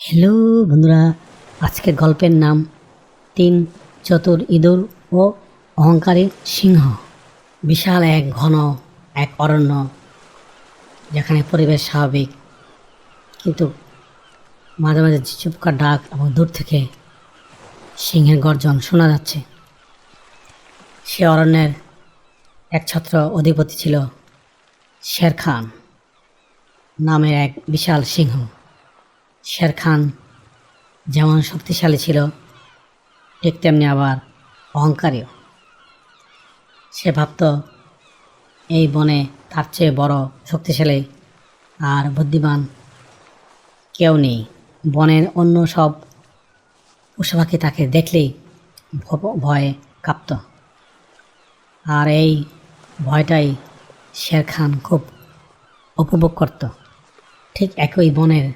Hello বন্ধুরা, আজকের গল্পের নাম তিন চতুর ইঁদুর ও অহংকারী সিংহ। বিশাল এক ঘন এক অরণ্য, যেখানে পরিবেশ স্বাভাবিক, কিন্তু মাঝে মাঝে ঝিঝুপকার ডাক এবং দূর থেকে সিংহের গর্জন শোনা যাচ্ছে। সে অরণ্যের একছত্র অধিপতি ছিল শের খান নামের এক বিশাল সিংহ। শের খান যেমন শক্তিশালী ছিল, ঠিক তেমনি আবার অহংকারীও। সে ভাবত এই বনে তার চেয়ে বড়, শক্তিশালী আর বুদ্ধিমান কেউ নেই। বনের অন্য সব পশু পাখি তাকে দেখলেই ভয়ে কাঁপত, আর এই ভয়টাই শের খান খুব উপভোগ করত। ঠিক একই বনের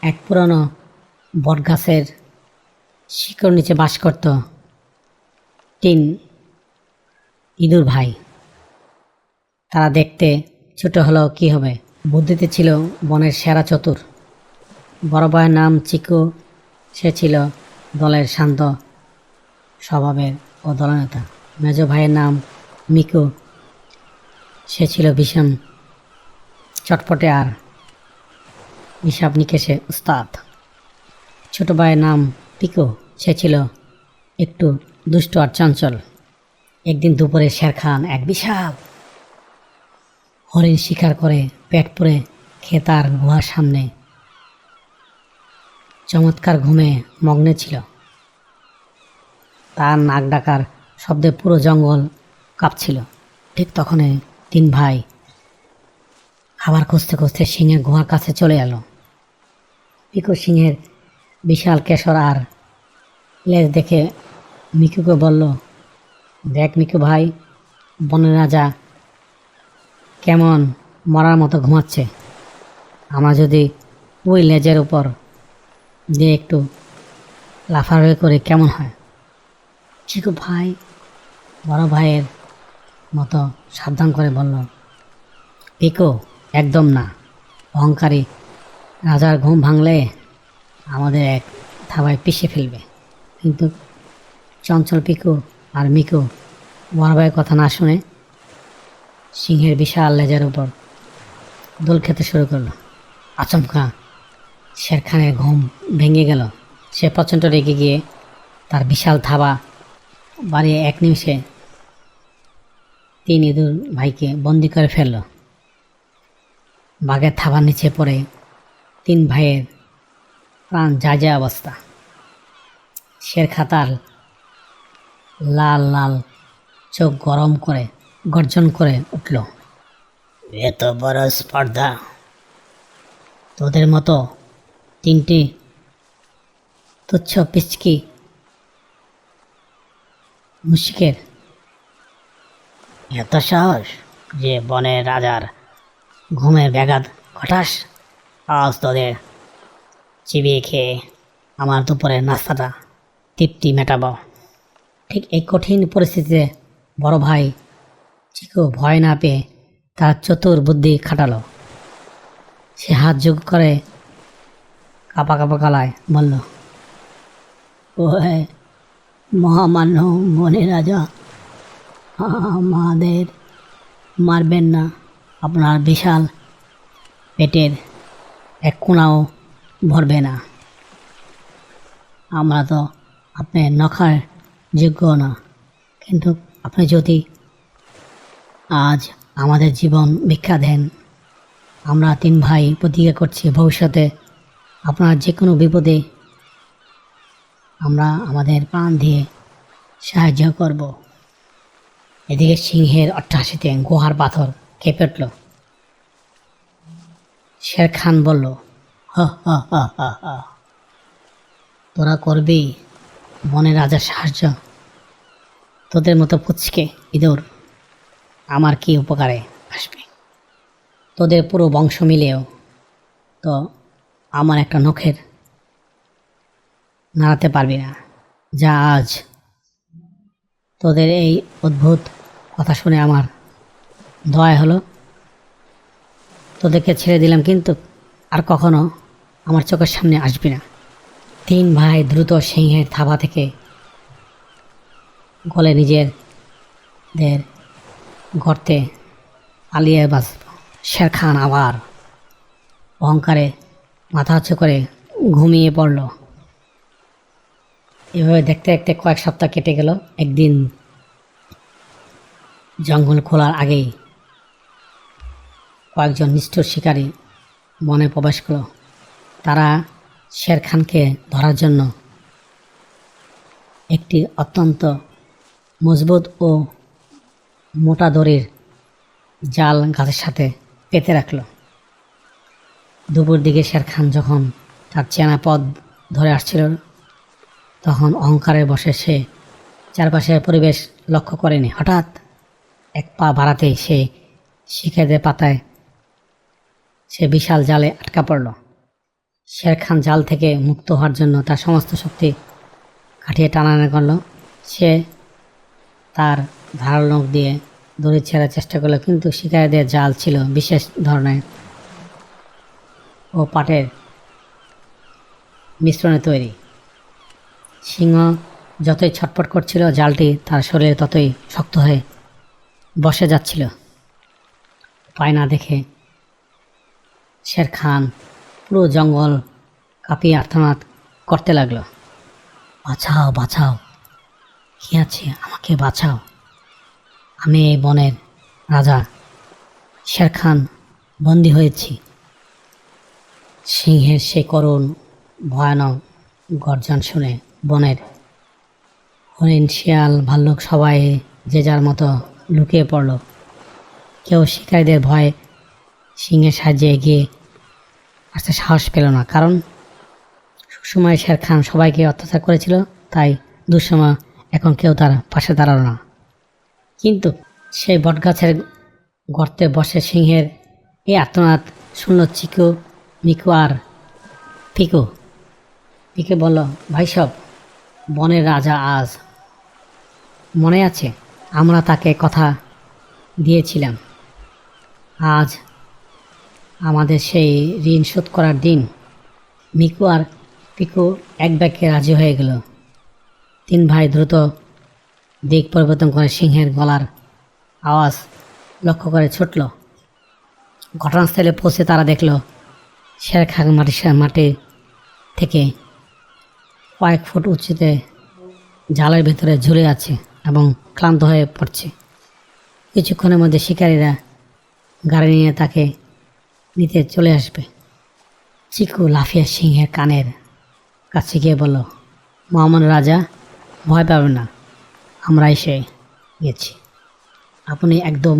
এক পুরনো বটগাছের শিকড় নিচে বাস করত তিন ইঁদুর ভাই। তারা দেখতে ছোট হলেও কী হবে, বুদ্ধিতে ছিল বনের সেরা চতুর। বড় ভাইয়ের নাম চিকু, সে ছিল দলের শান্ত স্বভাবের ও দলনেতা। মেজ ভাইয়ের নাম মিকু, সে ছিল ভীষণ চটপটে আর হিসাব নিকেশে উস্তাদ। ছোট ভাইয়ের নাম পিকু, সে ছিল একটু দুষ্ট আর চঞ্চল। একদিন দুপুরে শের খান এক বিশাল হরিণ শিকার করে পেট পুরে খেয়ে তার গুহার সামনে চমৎকার ঘুমে মগ্ন ছিল। তার নাক ডাকার শব্দে পুরো জঙ্গল কাঁপছিল। ঠিক তখনই তিন ভাই খাবার খুঁজতে খুঁজতে সিংহের গুহার কাছে চলে এলো। পিকু সিংহের বিশাল কেশর আর লেজ দেখে মিকুকে বলল, দেখ মিকু ভাই, বনের রাজা কেমন মরার মতো ঘুমাচ্ছে। আমরা যদি ওই লেজের উপর দিয়ে একটু লাফালাফি করে কেমন হয়? চিকু ভাই বড় ভাইয়ের মতো সাবধান করে বলল, পিকু, একদম না। অহংকারী রাজার ঘুম ভাঙলে আমাদের এক থাবায় পিষে ফেলবে। কিন্তু চঞ্চল পিকু আর মিকু বড় ভাইয়ের কথা না শুনে সিংহের বিশাল লেজের উপর দোল খেতে শুরু করলো। আচমকা শের খানের ঘুম ভেঙে গেল। সে প্রচণ্ড রেগে গিয়ে তার বিশাল থাবা বাড়িয়ে এক নিমিষে তিন ইঁদুর ভাইকে বন্দি করে ফেলল। বাঘের থাবার নিচে পড়ে তিন ভাইয়ের প্রাণ যায় যায় অবস্থা। শের খাতার লাল লাল চোখ গরম করে গর্জন করে উঠল, এত বড় স্পর্ধা! তোদের মতো তিনটি তুচ্ছ পিচকি মুশিকের এত সাহস যে বনের রাজার ঘুমের ব্যাঘাত ঘটাস? আজ তোদের চিবিয়ে খেয়ে আমার দুপুরের নাস্তাটা তৃপ্তি মেটাবো। ঠিক এই কঠিন পরিস্থিতিতে বড় ভাই চিকু ভয় না পেয়ে তার চতুর বুদ্ধি খাটালো। সে হাত যোগ করে কাঁপা কাঁপা গলায় বলল, ও মহামান্য বনের রাজা, আমাদের মারবেন না। আপনার বিশাল পেটের এক কোণাও ভরবে না। আমরা তো আপনি নখার যোগ্য না, কিন্তু আপনি যদি আজ আমাদের জীবন ভিক্ষা দেন, আমরা তিন ভাই প্রতিজ্ঞা করছি ভবিষ্যতে আপনার যে কোনো বিপদে আমরা আমাদের প্রাণ দিয়ে সাহায্য করব। এদিকে সিংহের অট্টহাসিতে গুহার পাথর কেঁপে উঠল। শের খান বলল, হ হ হ হ হ, তোরা করবি বনের রাজার সাহায্য? তোদের মতো পুচকে ইঁদুর আমার কি উপকারে আসবে? তোদের পুরো বংশ মিলেও তো আমার একটা নখের নাড়াতে পারবি না। যা আজ তোদের এই অদ্ভুত কথা শুনে আমার দয়া হলো। তোদেরকে ছেড়ে দিলাম, কিন্তু আর কখনো আমার চোখের সামনে আসবি না। তিন ভাই দ্রুত সিংহের থাবা থেকে গলে নিজেদের গর্তে পালিয়ে বাঁচল। শের খান আবার অহংকারে মাথা উঁচু করে ঘুমিয়ে পড়ল। এভাবে দেখতে দেখতে কয়েক সপ্তাহ কেটে গেল। একদিন জঙ্গল খোলার আগেই কয়েকজন নিষ্ঠুর শিকারী বনে প্রবেশ করল। তারা শের খানকে ধরার জন্য একটি অত্যন্ত মজবুত ও মোটা দড়ির জাল গাছের সাথে পেতে রাখল। দুপুর দিকে শের খান যখন তার চেনা পথ ধরে আসছিল, তখন অহংকারের বশে সে চারপাশের পরিবেশ লক্ষ্য করেনি। হঠাৎ এক পা বাড়াতেই সে শিকারীদের পাতায় সে বিশাল জালে আটকা পড়ল। শের খান জাল থেকে মুক্ত হওয়ার জন্য তার সমস্ত শক্তি কাটিয়ে টানাটানি করল। সে তার ধারালো নখ দিয়ে দড়ি ছেড়ার চেষ্টা করলো, কিন্তু শিকারীদের জাল ছিল বিশেষ ধরনের ও পাটের মিশ্রণে তৈরি। সিংহ যতই ছটফট করছিল, জালটি তার শরীরে ততই শক্ত হয়ে বসে যাচ্ছিল। উপায় না দেখে শের খান পুরো জঙ্গল কাঁপিয়ে আর্তনাদ করতে লাগলো, বাঁচাও বাঁচাও, কি আছে, আমাকে বাঁচাও, আমি এই বনের রাজা শের খান, বন্দী হয়েছি। সিংহের সেই করুণ ভয়ানক গর্জন শুনে বনের হরিণ, শিয়াল, ভাল্লুক সবাই যে যার মতো লুকিয়ে পড়ল। কেউ শিকারীদের ভয়ে সিংহের সাহায্যে এগিয়ে আসতে সাহস পেল না, কারণ সুসময় শের খান সবাইকে অত্যাচার করেছিল। তাই দুঃসময় এখন কেউ তার পাশে দাঁড়ালো না। কিন্তু সেই বটগাছের গর্তে বসে সিংহের এই আর্তনাদ শুনল চিকু, মিকু আর পিকু। পিকে বলল, ভাই সব, বনের রাজা আজ, মনে আছে আমরা তাকে কথা দিয়েছিলাম, আজ আমাদের সেই ঋণ শোধ করার দিন। মিকু আর পিকু এক বাক্যে রাজি হয়ে গেল। তিন ভাই দ্রুত দিক পরিবর্তন করে সিংহের গলার আওয়াজ লক্ষ্য করে ছুটল। ঘটনাস্থলে পৌঁছে তারা দেখল শের খান মাটি থেকে কয়েক ফুট উঁচুতে জালের ভেতরে ঝুলে আছে এবং ক্লান্ত হয়ে পড়ছে। কিছুক্ষণের মধ্যে শিকারীরা গাড়ি নিয়ে তাকে নিতে চলে আসবে। চিকু লাফিয়ে সিংহের কানের কাছে গিয়ে বলল, মহামান রাজা, ভয় পাবেন না, আমরা এসে গেছি, আপনি একদম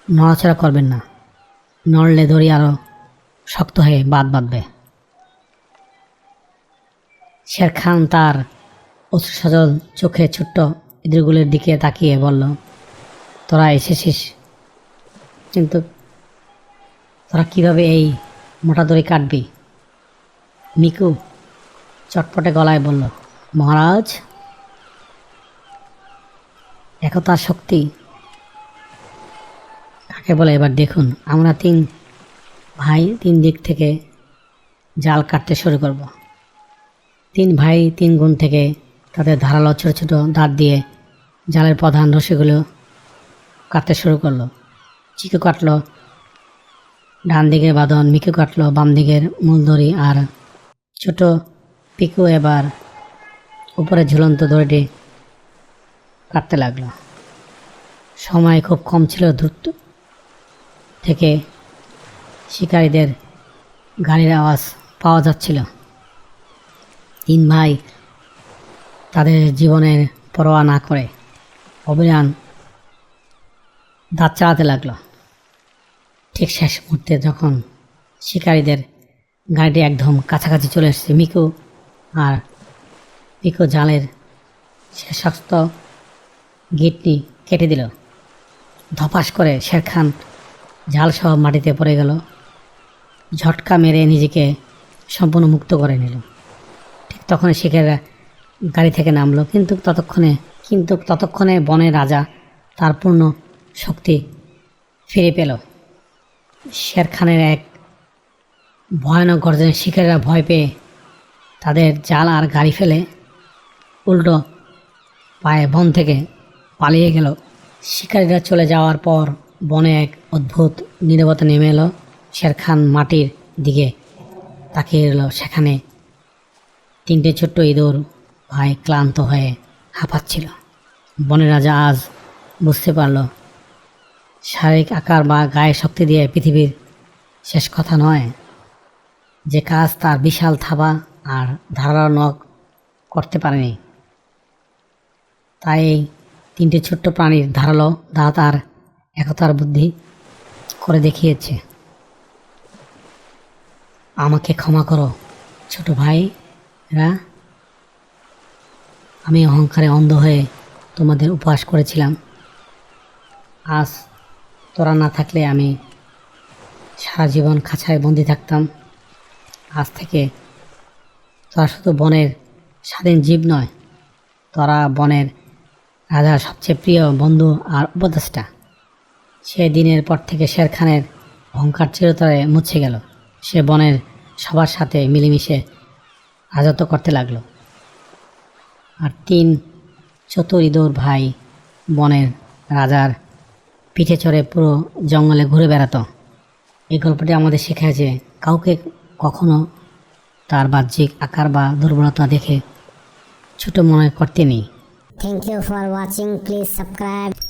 নড়াচড়া করবেন না, নড়লে দড়ি আরও শক্ত হয়ে বাঁধবে। শের খান তার অশ্রুসজল চোখে ছোট্ট ইঁদুরগুলির দিকে তাকিয়ে বলল, তোরা এসেছিস, কিন্তু তোরা কীভাবে এই মোটা দড়ি কাটবি? মিকু চটপটে গলায় বলল, মহারাজ, একতার শক্তি কাকে বলে এবার দেখুন। আমরা তিন ভাই তিন দিক থেকে জাল কাটতে শুরু করব। তিন ভাই তিন গুণ থেকে তাদের ধারালো ছোটো ছোটো দাঁত দিয়ে জালের প্রধান রশিগুলো কাটতে শুরু করলো। চিকু কাটলো ডান দিকের বাঁধন, মিকু কাটলো বাম দিকের মূল দড়ি, আর ছোট পিকু এবার উপরে ঝুলন্ত দড়িটি কাটতে লাগলো। সময় খুব কম ছিল, দ্রুত থেকে শিকারীদের গাড়ির আওয়াজ পাওয়া যাচ্ছিল। তিন ভাই তাদের জীবনের পরোয়া না করে অবিরাম দাঁত চালাতে লাগলো। ঠিক শেষ মুহূর্তে যখন শিকারীদের গাড়িটি একদম কাছাকাছি চলে এসেছে, মিকু আর পিকু জালের শেষাস্ত গিটটি কেটে দিল। ধপাস করে শের খান জাল সহ মাটিতে পড়ে গেল, ঝটকা মেরে নিজেকে সম্পূর্ণ মুক্ত করে নিল। ঠিক তখনই শিকারীরা গাড়ি থেকে নামলো, কিন্তু ততক্ষণে বনের রাজা তার পূর্ণ শক্তি ফিরে পেল। শের খানের এক ভয়ানক গর্জনে শিকারীরা ভয় পেয়ে তাদের জাল আর গাড়ি ফেলে উল্টো পায়ে বন থেকে পালিয়ে গেল। শিকারীরা চলে যাওয়ার পর বনে এক অদ্ভুত নীরবতা নেমে এলো। শের খান মাটির দিকে তাকিয়ে এলো। সেখানে তিনটে ছোট্ট ইঁদুর ভাই ক্লান্ত হয়ে হাঁপাচ্ছিল। বনের রাজা আজ বুঝতে পারল শারীরিক আকার বা গায়ের শক্তি দিয়ে পৃথিবীর শেষ কথা নয়, যে কাজ তার বিশাল থাবা আর ধারালো নখ করতে পারেনি। তাই এই তিনটে ছোট্ট প্রাণীর ধারালো দাঁত আর একতার বুদ্ধি করে দেখিয়েছে। আমাকে ক্ষমা করো ছোট ভাইরা, আমি অহংকারে অন্ধ হয়ে তোমাদের উপহাস করেছিলাম। আজ তোরা না থাকলে আমি সারা জীবন খাঁচায় বন্দি থাকতাম। আজ থেকে তোরা শুধু বনের স্বাধীন জীব নয়, তোরা বনের রাজার সবচেয়ে প্রিয় বন্ধু আর উপদেষ্টা। সে দিনের পর থেকে শের খানের অহংকার চিরতরে মুছে গেল। সে বনের সবার সাথে মিলেমিশে রাজত্ব করতে লাগলো। আর তিন চতুর ইঁদুর ভাই বনের রাজার পিঠে চড়ে পুরো জঙ্গলে ঘুরে বেড়াতো। এই গল্পটি আমাদের শেখায় যে কাউকে কখনো তার বাহ্যিক আকার বা দুর্বলতা দেখে ছোট মনে করতে নেই। Thank you for watching. Please subscribe.